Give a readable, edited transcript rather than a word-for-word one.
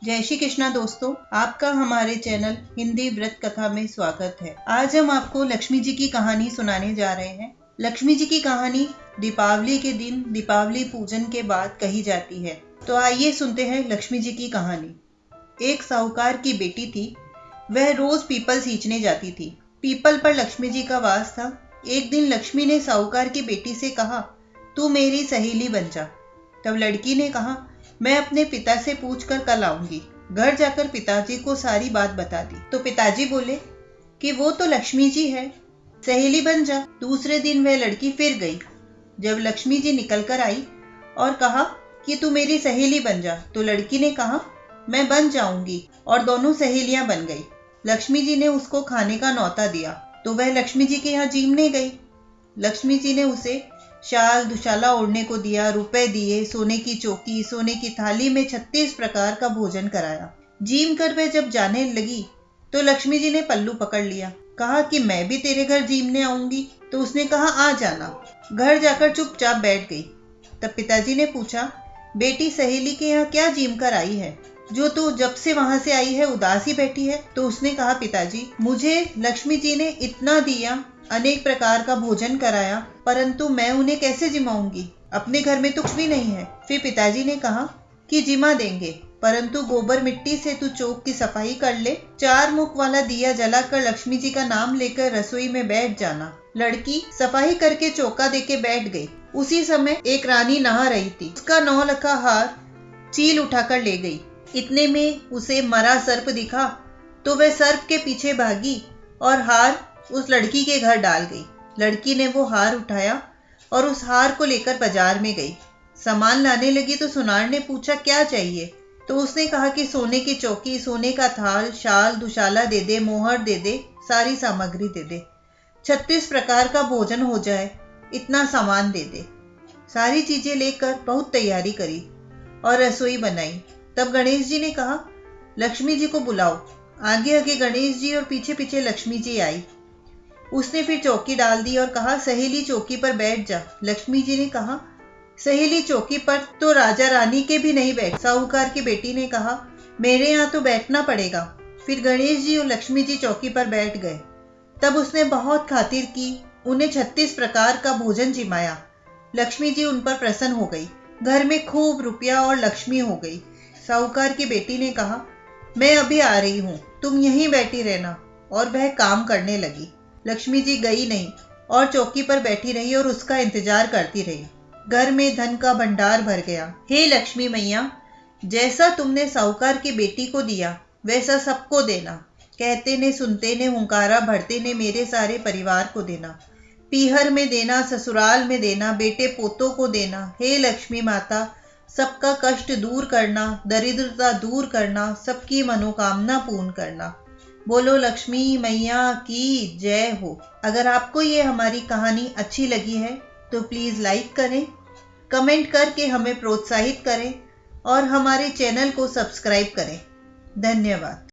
जय श्री कृष्णा दोस्तों, आपका हमारे चैनल हिंदी व्रत कथा में स्वागत है। आज हम आपको लक्ष्मी जी की कहानी सुनाने जा रहे हैं। लक्ष्मी जी की कहानी दीपावली के दिन दीपावली पूजन के बाद कही जाती है। तो आइए सुनते हैं लक्ष्मी जी की कहानी। एक साहूकार की बेटी थी। वह रोज पीपल सींचने जाती थी। पीपल पर लक्ष्मी जी का वास था। एक दिन लक्ष्मी ने साहूकार की बेटी से कहा, तू मेरी सहेली बन जा। तब लड़की ने कहा, मैं अपने पिता से पूछकर कल आऊंगी। घर जाकर पिताजी को सारी बात बता दी तो पिताजी बोले कि वो तो लक्ष्मी जी है, सहेली बन जा। दूसरे दिन वह लड़की फिर गई। जब लक्ष्मी जी निकल कर आई और कहा कि तू मेरी सहेली बन जा, तो लड़की ने कहा मैं बन जाऊंगी, और दोनों सहेलियां बन गई। लक्ष्मी जी ने उसको खाने का न्योता दिया तो वह लक्ष्मी जी के यहाँ जीमने गई। लक्ष्मी जी ने उसे शाल दुशाला ओढ़ने को दिया, रुपए दिए, सोने की चौकी, सोने की थाली में 36 प्रकार का भोजन कराया। जीम कर वह जब जाने लगी तो लक्ष्मी जी ने पल्लू पकड़ लिया। कहा कि मैं भी तेरे घर जीमने आऊंगी। तो उसने कहा आ जाना। घर जाकर चुपचाप बैठ गई। तब पिताजी ने पूछा, बेटी सहेली के यहाँ क्या जीम कर आई है, जो तू जब से वहां से आई है उदास ही बैठी है। तो उसने कहा, पिताजी मुझे लक्ष्मी जी ने इतना दिया, अनेक प्रकार का भोजन कराया, परंतु मैं उन्हें कैसे जिमाऊंगी, अपने घर में तो कुछ भी नहीं है। फिर पिताजी ने कहा कि जिमा देंगे, परंतु गोबर मिट्टी से तू चौक की सफाई कर ले। 4 मुख वाला दिया जलाकर लक्ष्मी जी का नाम लेकर रसोई में बैठ जाना। लड़की सफाई करके चौका देके बैठ गई। उसी समय एक रानी नहा रही थी। उसका 9 लखा हार चील उठाकर ले गई। इतने में उसे मरा सर्प दिखा तो वह सर्प के पीछे भागी और हार उस लड़की के घर डाल गई। लड़की ने वो हार उठाया और उस हार को लेकर बाजार में गई। सामान लाने लगी तो सुनार ने पूछा क्या चाहिए। तो उसने कहा कि सोने की चौकी, सोने का थाल, शाल दुशाला दे दे, मोहर दे दे, सारी सामग्री दे दे, 36 प्रकार का भोजन हो जाए, इतना सामान दे दे। सारी चीजें लेकर बहुत तैयारी करी और रसोई बनाई। तब गणेश जी ने कहा, लक्ष्मी जी को बुलाओ। आगे आगे गणेश जी और पीछे पीछे लक्ष्मी जी आई। उसने फिर चौकी डाल दी और कहा, सहेली चौकी पर बैठ जा। लक्ष्मी जी ने कहा, सहेली चौकी पर तो राजा रानी के भी नहीं बैठ। साहूकार की बेटी ने कहा, मेरे यहाँ तो बैठना पड़ेगा। फिर गणेश जी और लक्ष्मी जी चौकी पर बैठ गए। तब उसने बहुत खातिर की, उन्हें 36 प्रकार का भोजन जिमाया। लक्ष्मी जी उन पर प्रसन्न हो गई। घर में खूब रुपया और लक्ष्मी हो गई। साहूकार की बेटी ने कहा, मैं अभी आ रही हूँ, तुम यहीं बैठी रहना। और वह काम करने लगी। लक्ष्मी जी गई नहीं और चौकी पर बैठी रही और उसका इंतजार करती रही। घर में धन का भंडार भर गया। हे लक्ष्मी मैया, जैसा तुमने साहूकार की बेटी को दिया वैसा सबको देना। कहते ने सुनते ने हुंकारा भरते ने मेरे सारे परिवार को देना। पीहर में देना, ससुराल में देना, बेटे पोतों को देना। हे लक्ष्मी माता, सबका कष्ट दूर करना, दरिद्रता दूर करना, सबकी मनोकामना पूर्ण करना। बोलो लक्ष्मी मैया की जय हो। अगर आपको ये हमारी कहानी अच्छी लगी है तो प्लीज लाइक करें, कमेंट करके हमें प्रोत्साहित करें और हमारे चैनल को सब्सक्राइब करें। धन्यवाद।